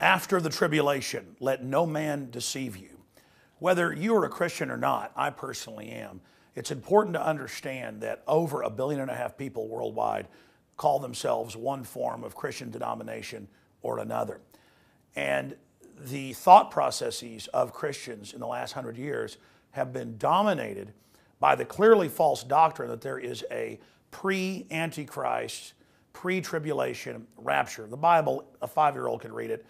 After the tribulation, let no man deceive you. Whether you are a Christian or not, I personally am, it's important to understand that over 1.5 billion people worldwide call themselves one form of Christian denomination or another. And the thought processes of Christians in the last 100 years have been dominated by the clearly false doctrine that there is a pre-Antichrist, pre-tribulation rapture. The Bible, a 5-year-old can read it,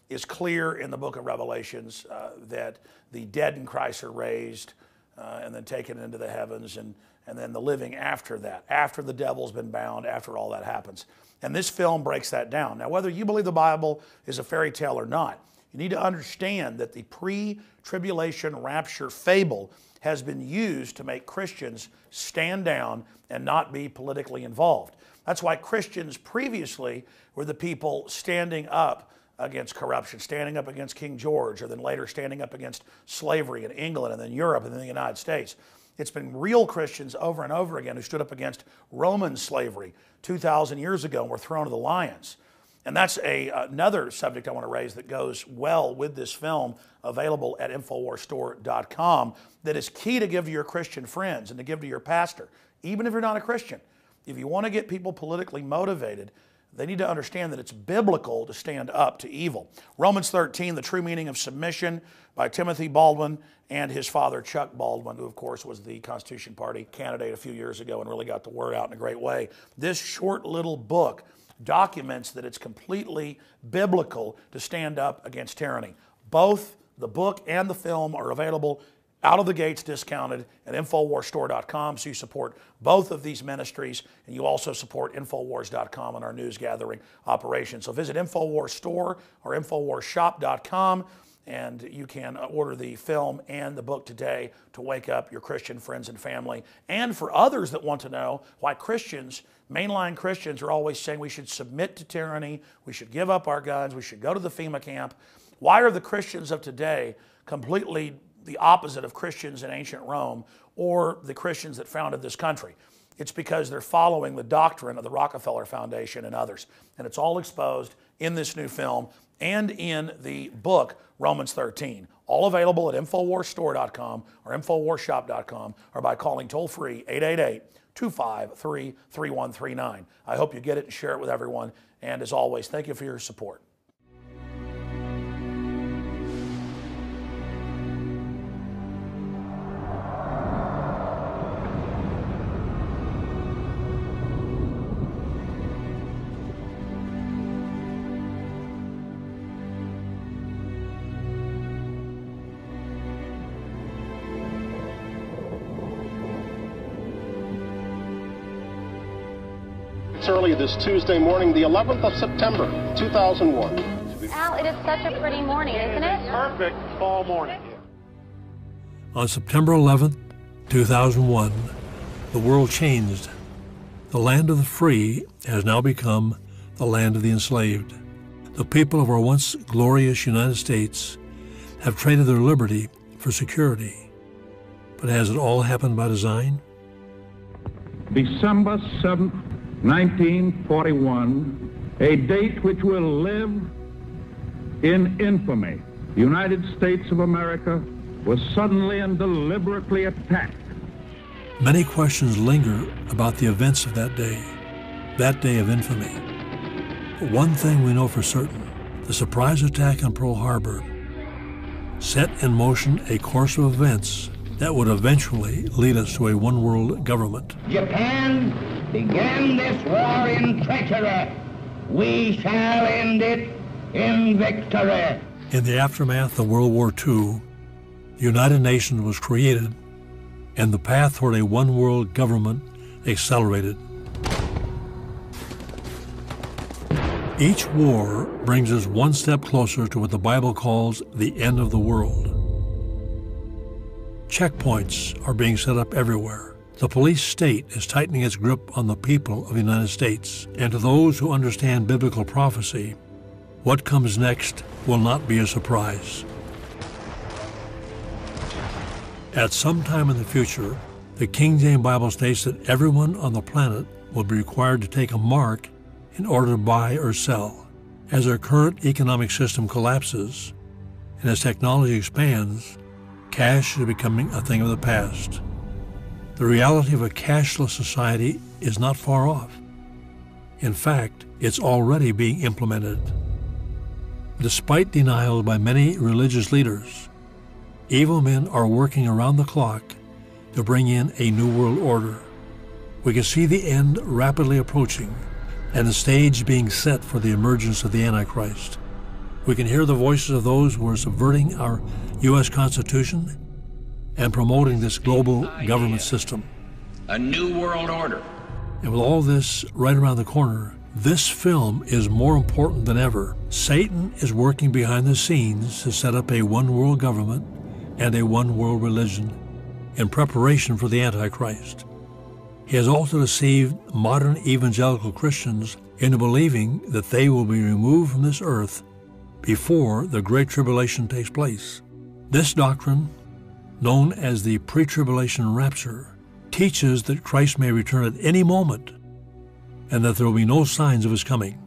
is clear in the book of Revelations that the dead in Christ are raised and then taken into the heavens, and then the living after that, after the devil's been bound, after all that happens. And this film breaks that down. Now, whether you believe the Bible is a fairy tale or not, you need to understand that the pre-tribulation rapture fable has been used to make Christians stand down and not be politically involved. That's why Christians previously were the people standing up against corruption, standing up against King George, or then later standing up against slavery in England and then Europe and then the United States. It's been real Christians over and over again who stood up against Roman slavery 2,000 years ago and were thrown to the lions. And that's another subject I want to raise that goes well with this film, available at InfoWarsStore.com, that is key to give to your Christian friends and to give to your pastor, even if you're not a Christian. If you want to get people politically motivated, they need to understand that it's biblical to stand up to evil. Romans 13, The True Meaning of Submission, by Timothy Baldwin and his father Chuck Baldwin, who of course was the Constitution Party candidate a few years ago and really got the word out in a great way. This short little book documents that it's completely biblical to stand up against tyranny. Both the book and the film are available out of the gates, discounted at InfoWarsStore.com, so you support both of these ministries, and you also support InfoWars.com and our news gathering operation. So visit InfoWarsStore or InfoWarsShop.com, and you can order the film and the book today to wake up your Christian friends and family. And for others that want to know why Christians, mainline Christians, are always saying we should submit to tyranny, we should give up our guns, we should go to the FEMA camp, why are the Christians of today completely the opposite of Christians in ancient Rome or the Christians that founded this country? It's because they're following the doctrine of the Rockefeller Foundation and others. And it's all exposed in this new film and in the book, Romans 13. All available at InfoWarsStore.com or InfoWarsShop.com, or by calling toll-free 888-253-3139. I hope you get it and share it with everyone. And as always, thank you for your support. Early this Tuesday morning, the 11th of September, 2001. Al, it is such a pretty morning, isn't it? Perfect fall morning. On September 11th, 2001, the world changed. The land of the free has now become the land of the enslaved. The people of our once glorious United States have traded their liberty for security. But has it all happened by design? December 7th, 1941, a date which will live in infamy. The United States of America was suddenly and deliberately attacked. Many questions linger about the events of that day of infamy. But one thing we know for certain, the surprise attack on Pearl Harbor set in motion a course of events that would eventually lead us to a one-world government. Japan began this war in treachery. We shall end it in victory. In the aftermath of World War II, the United Nations was created, and the path toward a one-world government accelerated. Each war brings us one step closer to what the Bible calls the end of the world. Checkpoints are being set up everywhere. The police state is tightening its grip on the people of the United States. And to those who understand biblical prophecy, what comes next will not be a surprise. At some time in the future, the King James Bible states that everyone on the planet will be required to take a mark in order to buy or sell. As our current economic system collapses and as technology expands, cash is becoming a thing of the past. The reality of a cashless society is not far off. In fact, it's already being implemented. Despite denial by many religious leaders, evil men are working around the clock to bring in a new world order. We can see the end rapidly approaching and the stage being set for the emergence of the Antichrist. We can hear the voices of those who are subverting our U.S. Constitution and promoting this global government system. A new world order. And with all this right around the corner, this film is more important than ever. Satan is working behind the scenes to set up a one-world government and a one-world religion in preparation for the Antichrist. He has also deceived modern evangelical Christians into believing that they will be removed from this earth before the Great Tribulation takes place. This doctrine, known as the Pre-Tribulation Rapture, teaches that Christ may return at any moment and that there will be no signs of his coming.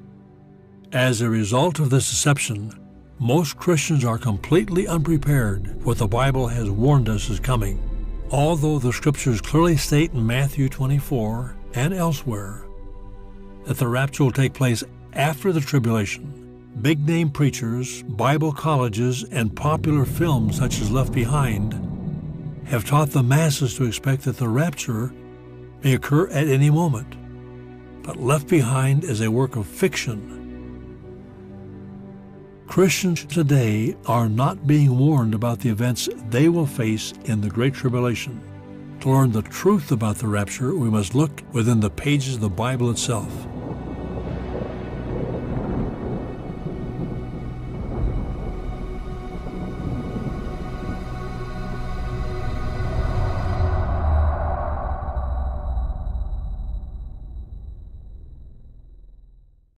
As a result of this deception, most Christians are completely unprepared for what the Bible has warned us is coming. Although the scriptures clearly state in Matthew 24 and elsewhere that the rapture will take place after the tribulation, big-name preachers, Bible colleges, and popular films such as Left Behind have taught the masses to expect that the rapture may occur at any moment. But Left Behind is a work of fiction. Christians today are not being warned about the events they will face in the Great Tribulation. To learn the truth about the rapture, we must look within the pages of the Bible itself.